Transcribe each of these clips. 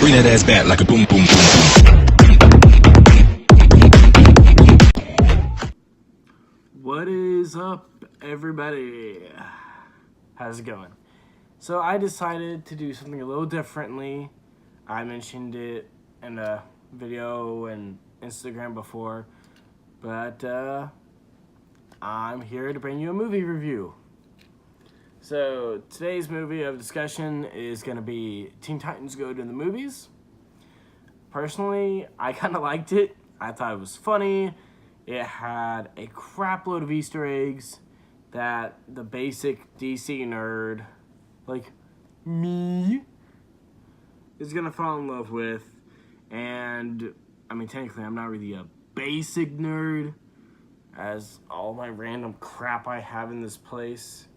Bring that ass back like a boom, boom, boom, boom. What is up, everybody? How's it going? So I decided to do something a little differently. I mentioned it in a video and Instagram before, but I'm here to bring you a movie review. So today's movie of discussion is going to be Teen Titans Go to the Movies. Personally, I kind of liked it. I thought it was funny. It had a crap load of Easter eggs that the basic DC nerd, like me, is going to fall in love with. And, I mean, technically, I'm not really a basic nerd, as all my random crap I have in this place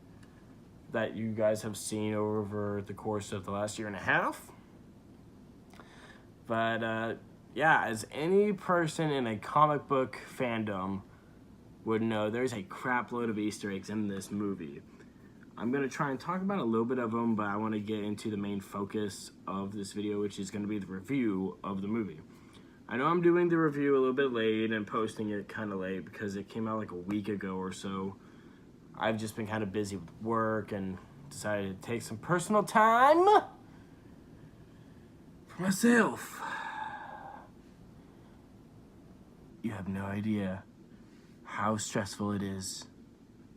that you guys have seen over the course of the last year and a half. But, yeah, as any person in a comic book fandom would know, there's a crap load of Easter eggs in this movie. I'm going to try and talk about a little bit of them, but I want to get into the main focus of this video, which is going to be the review of the movie. I know I'm doing the review a little bit late and posting it kind of late because it came out like a week ago or so. I've just been kind of busy with work and decided to take some personal time for myself. You have no idea how stressful it is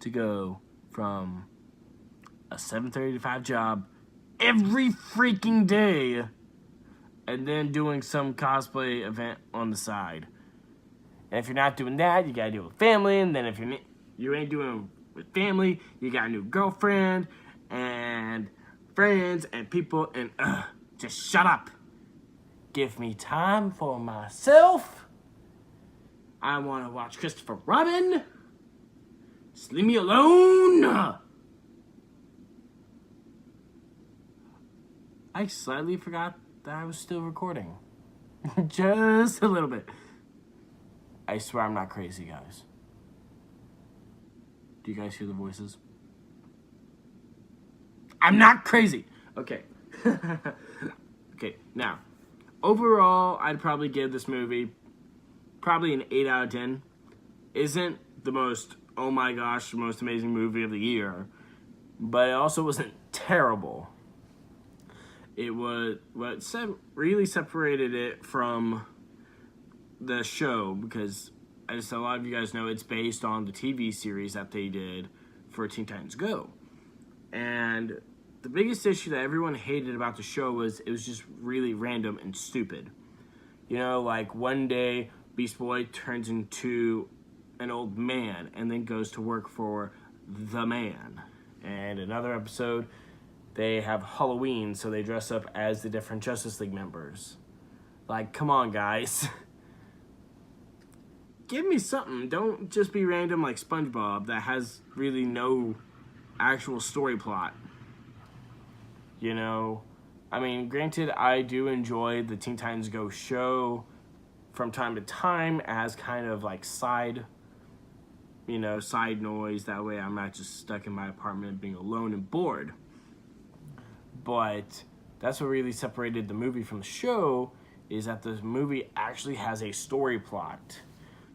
to go from a 7:30 to 5 job every freaking day and then doing some cosplay event on the side. And if you're not doing that, you gotta deal with family, and then if you ain't doing with family, you got a new girlfriend and friends and people, and just shut up. Give me time for myself. I want to watch Christopher Robin. Just leave me alone. I slightly forgot that I was still recording. Just a little bit. I swear I'm not crazy, guys. Do you guys hear the voices? I'm not crazy. Okay. Okay, now, overall, I'd probably give this movie probably an 8 out of 10. Isn't the most, oh my gosh, most amazing movie of the year, but it also wasn't terrible. It was what really separated it from the show, because as a lot of you guys know, it's based on the TV series that they did for Teen Titans Go. And the biggest issue that everyone hated about the show was it was just really random and stupid. You know, like one day Beast Boy turns into an old man and then goes to work for the Man. And another episode, they have Halloween, so they dress up as the different Justice League members. Like, come on, guys. Give me something. Don't just be random like SpongeBob that has really no actual story plot. You know? I mean, granted, I do enjoy the Teen Titans Go show from time to time as kind of like side noise. That way I'm not just stuck in my apartment being alone and bored. But that's what really separated the movie from the show, is that the movie actually has a story plot.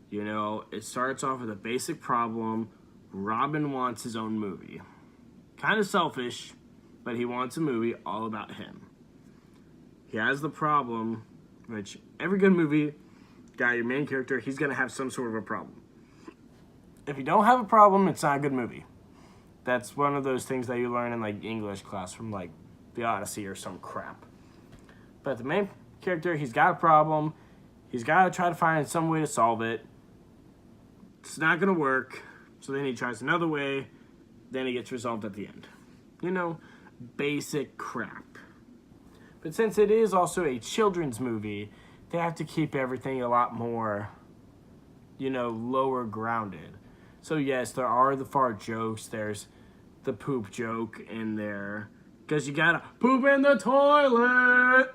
You know, it starts off with a basic problem. Robin wants his own movie. Kind of selfish, but he wants a movie all about him. He has the problem, which every good movie, got your main character, he's going to have some sort of a problem. If you don't have a problem, it's not a good movie. That's one of those things that you learn in like English class from like the Odyssey or some crap. But the main character, he's got a problem. He's got to try to find some way to solve it. It's not going to work. So then he tries another way. Then it gets resolved at the end. You know, basic crap. But since it is also a children's movie, they have to keep everything a lot more, you know, lower grounded. So yes, there are the fart jokes. There's the poop joke in there. Because you gotta poop in the toilet.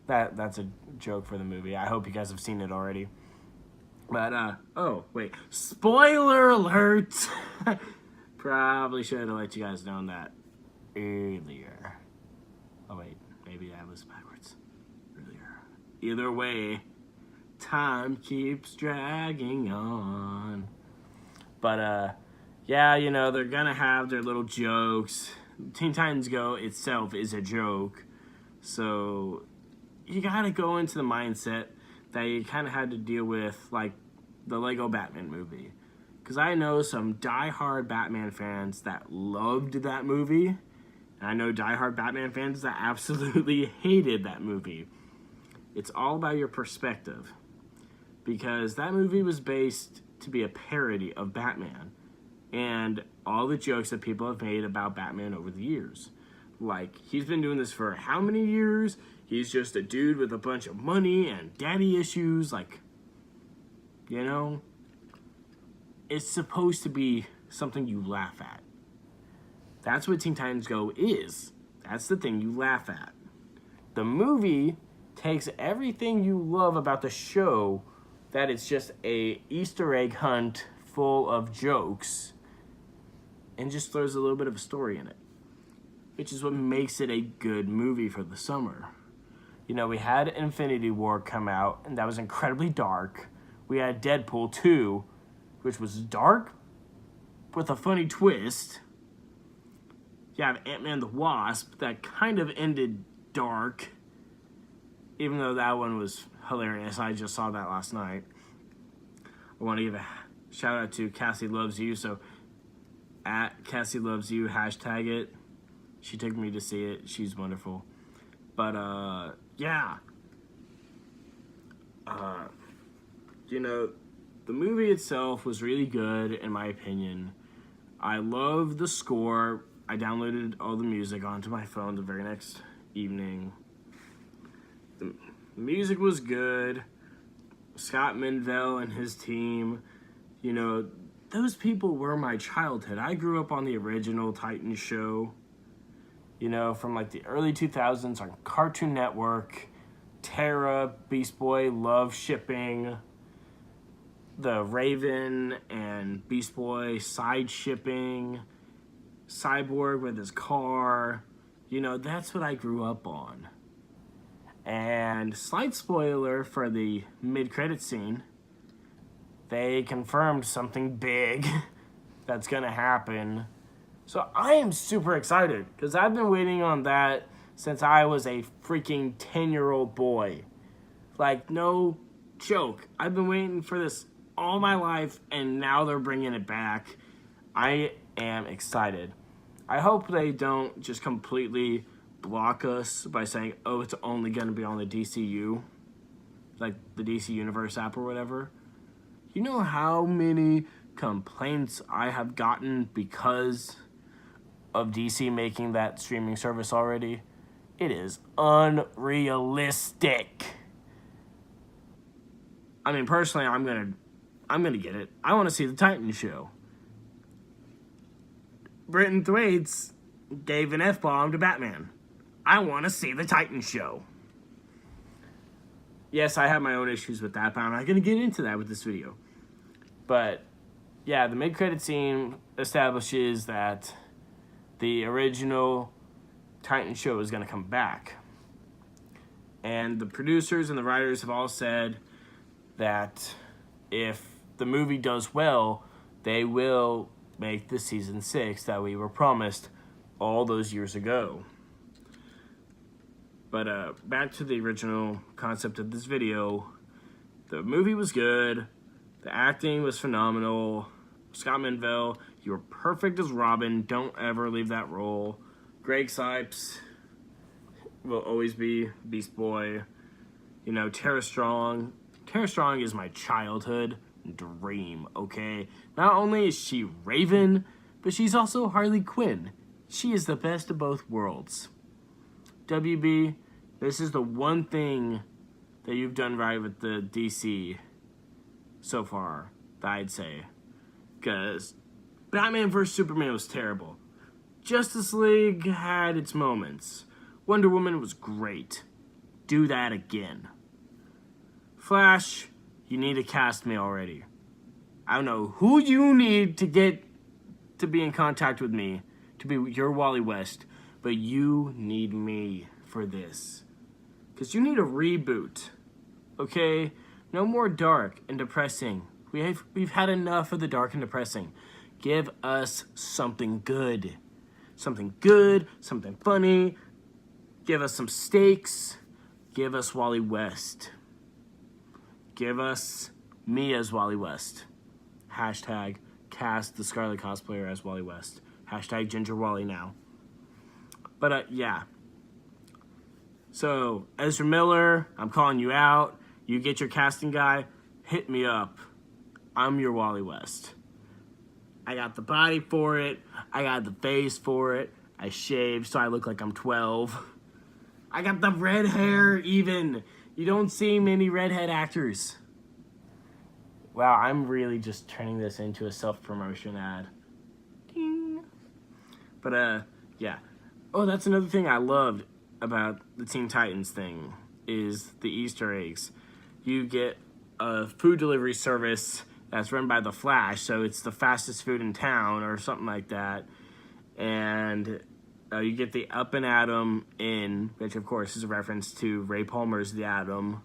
That's a joke for the movie. I hope you guys have seen it already. But, oh, wait. Spoiler alert! Probably should have let you guys know that earlier. Oh, wait. Maybe that was backwards. either way, time keeps dragging on. But, yeah, you know, they're gonna have their little jokes. Teen Titans Go itself is a joke. So, you gotta go into the mindset that you kind of had to deal with, like, the Lego Batman movie. Because I know some diehard Batman fans that loved that movie. And I know diehard Batman fans that absolutely hated that movie. It's all about your perspective. Because that movie was based to be a parody of Batman. And all the jokes that people have made about Batman over the years. Like, he's been doing this for how many years? He's just a dude with a bunch of money and daddy issues. Like, you know, it's supposed to be something you laugh at. That's what Teen Titans Go is. That's the thing you laugh at. The movie takes everything you love about the show, that it's just a Easter egg hunt full of jokes, and just throws a little bit of a story in it, which is what makes it a good movie for the summer. You know, we had Infinity War come out, and that was incredibly dark. We had Deadpool 2, which was dark with a funny twist. You have Ant-Man the Wasp, that kind of ended dark, even though that one was hilarious. I just saw that last night. I want to give a shout out to Cassie Loves You, so at Cassie Loves You, hashtag it. She took me to see it. She's wonderful. But, yeah. You know, the movie itself was really good, in my opinion. I love the score. I downloaded all the music onto my phone the very next evening. The music was good. Scott Menville and his team, you know, those people were my childhood. I grew up on the original Titans show, you know, from like the early 2000s on Cartoon Network. Terra, Beast Boy, love shipping. The Raven and Beast Boy side shipping. Cyborg with his car. You know, that's what I grew up on. And slight spoiler for the mid-credit scene, they confirmed something big that's gonna happen. So I am super excited, because I've been waiting on that since I was a freaking 10-year-old boy. Like, no joke. I've been waiting for this all my life, and now they're bringing it back. I am excited. I hope they don't just completely block us by saying, oh, it's only going to be on the DCU, like the DC Universe app or whatever. You know how many complaints I have gotten because of DC making that streaming service already? It is unrealistic. I mean, personally, I'm gonna get it. I want to see the Titans show. Britton Thwaites gave an F-bomb to Batman. I want to see the Titans show. Yes, I have my own issues with that, but I'm not going to get into that with this video. But, yeah, the mid-credit scene establishes that the original Titans show is going to come back. And the producers and the writers have all said that if the movie does well, they will make the season 6 that we were promised all those years ago. But back to the original concept of this video. The movie was good. The acting was phenomenal. Scott Menville, you were perfect as Robin. Don't ever leave that role. Greg Sipes will always be Beast Boy. You know, Tara Strong. Tara Strong is my childhood dream, okay? Not only is she Raven, but she's also Harley Quinn. She is the best of both worlds. WB, this is the one thing that you've done right with the DC so far, that I'd say. Because Batman vs. Superman was terrible. Justice League had its moments. Wonder Woman was great. Do that again. Flash, you need to cast me already. I don't know who you need to get to be in contact with me, to be your Wally West, but you need me for this. Because you need a reboot. okay? No more dark and depressing. We've had enough of the dark and depressing. Give us something good. Something good, something funny. Give us some stakes. Give us Wally West. Give us me as Wally West. Hashtag cast the Scarlet cosplayer as Wally West. Hashtag Ginger Wally now. But yeah. So, Ezra Miller, I'm calling you out. You get your casting guy, hit me up. I'm your Wally West. I got the body for it. I got the face for it. I shaved so I look like I'm 12. I got the red hair even. You don't see many redhead actors. Wow, I'm really just turning this into a self-promotion ad. Ding. But yeah. Oh, that's another thing I loved about the Teen Titans thing is the Easter eggs. You get a food delivery service that's run by the Flash, so it's the fastest food in town or something like that. And you get the Up and Atom Inn, which of course is a reference to Ray Palmer's The Atom.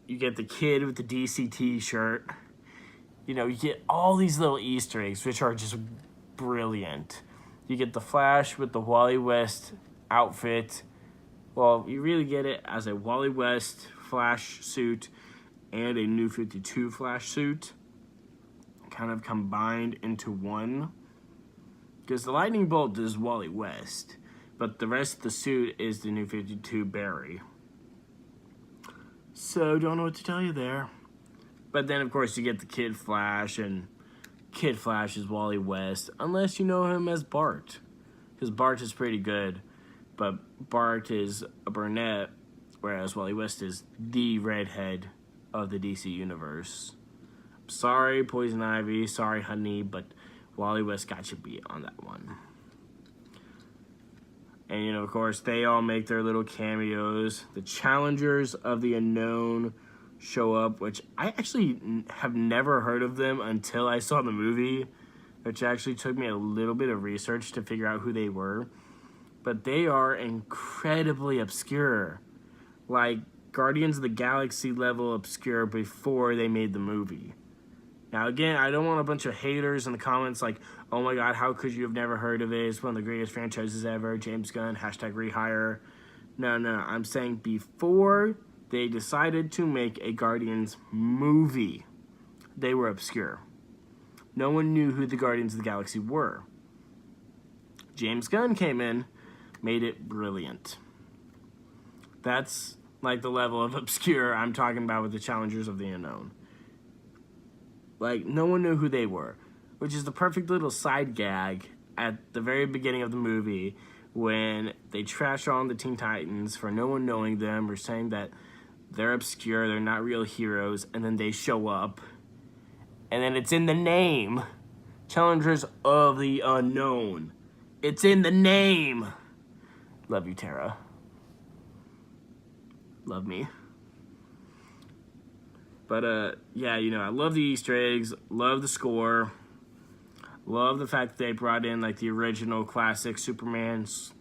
You get the kid with the DCT shirt. You know, you get all these little Easter eggs, which are just brilliant. You get the Flash with the Wally West outfit. Well, you really get it as a Wally West Flash suit and a New 52 Flash suit kind of combined into one. Because the lightning bolt is Wally West, but the rest of the suit is the New 52 Barry. So, don't know what to tell you there. But then, of course, you get the Kid Flash, and Kid Flash is Wally West, unless you know him as Bart. Because Bart is pretty good, but Bart is a brunette, whereas Wally West is the redhead of the DC universe. Sorry, Poison Ivy, sorry, honey, but Wally West got you beat on that one. And, you know, of course, they all make their little cameos. The Challengers of the Unknown show up, which I actually have never heard of them until I saw the movie, which actually took me a little bit of research to figure out who they were. But they are incredibly obscure. Like Guardians of the Galaxy level obscure before they made the movie. Now, again, I don't want a bunch of haters in the comments like, oh my god, how could you have never heard of it? It's one of the greatest franchises ever. James Gunn, hashtag rehire. No, I'm saying before they decided to make a Guardians movie, they were obscure. No one knew who the Guardians of the Galaxy were. James Gunn came in, made it brilliant. That's like the level of obscure I'm talking about with the Challengers of the Unknown. Like, no one knew who they were, which is the perfect little side gag at the very beginning of the movie when they trash on the Teen Titans for no one knowing them or saying that they're obscure, they're not real heroes, and then they show up. And then it's in the name. Challengers of the Unknown. It's in the name. Love you, Tara. Love me. But, yeah, you know, I love the Easter eggs, love the score, love the fact that they brought in, like, the original classic Superman's,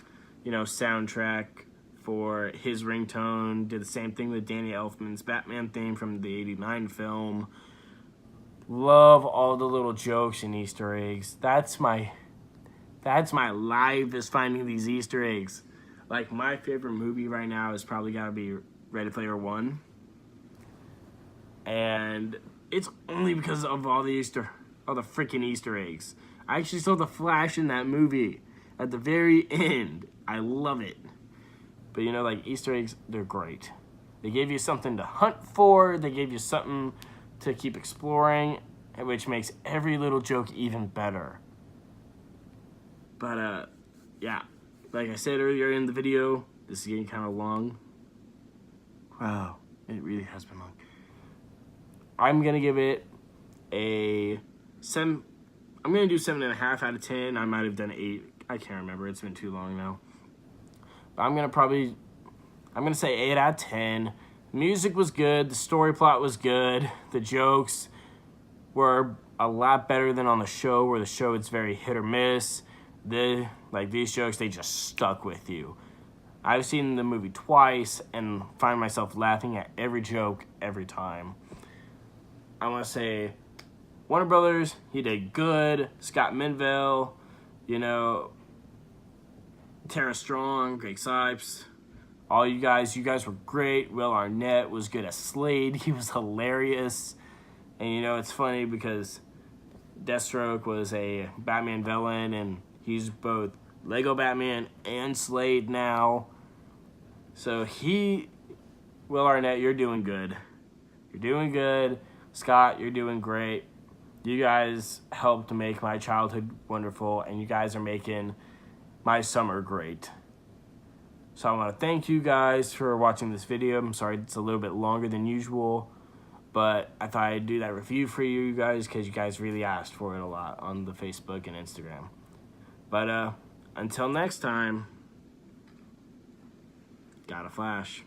you know, soundtrack for his ringtone, did the same thing with Danny Elfman's Batman theme from the 89 film. Love all the little jokes and Easter eggs. That's my life, is finding these Easter eggs. Like, my favorite movie right now is probably got to be Ready Player One. And it's only because of all the freaking Easter eggs. I actually saw the Flash in that movie at the very end. I love it. But, you know, like, Easter eggs, they're great. They gave you something to hunt for. They gave you something to keep exploring, which makes every little joke even better. But, yeah. Like I said earlier in the video, this is getting kind of long. Wow, it really has been long. I'm going to give it a 7. I'm going to do 7.5 out of 10. I might have done 8. I can't remember. It's been too long now. But I'm going to say 8 out of 10. Music was good. The story plot was good. The jokes were a lot better than on the show, where the show it's very hit or miss. These jokes, they just stuck with you. I've seen the movie twice and find myself laughing at every joke every time. I want to say Warner Brothers, you did good. Scott Menville, you know, Tara Strong, Greg Sipes, all you guys were great. Will Arnett was good as Slade. He was hilarious. And you know, it's funny because Deathstroke was a Batman villain, and he's both Lego Batman and Slade now. So Will Arnett, you're doing good. You're doing good. Scott, you're doing great. You guys helped to make my childhood wonderful, and you guys are making my summer great. So I want to thank you guys for watching this video. I'm sorry it's a little bit longer than usual, but I thought I'd do that review for you guys because you guys really asked for it a lot on the Facebook and Instagram. But until next time, gotta flash.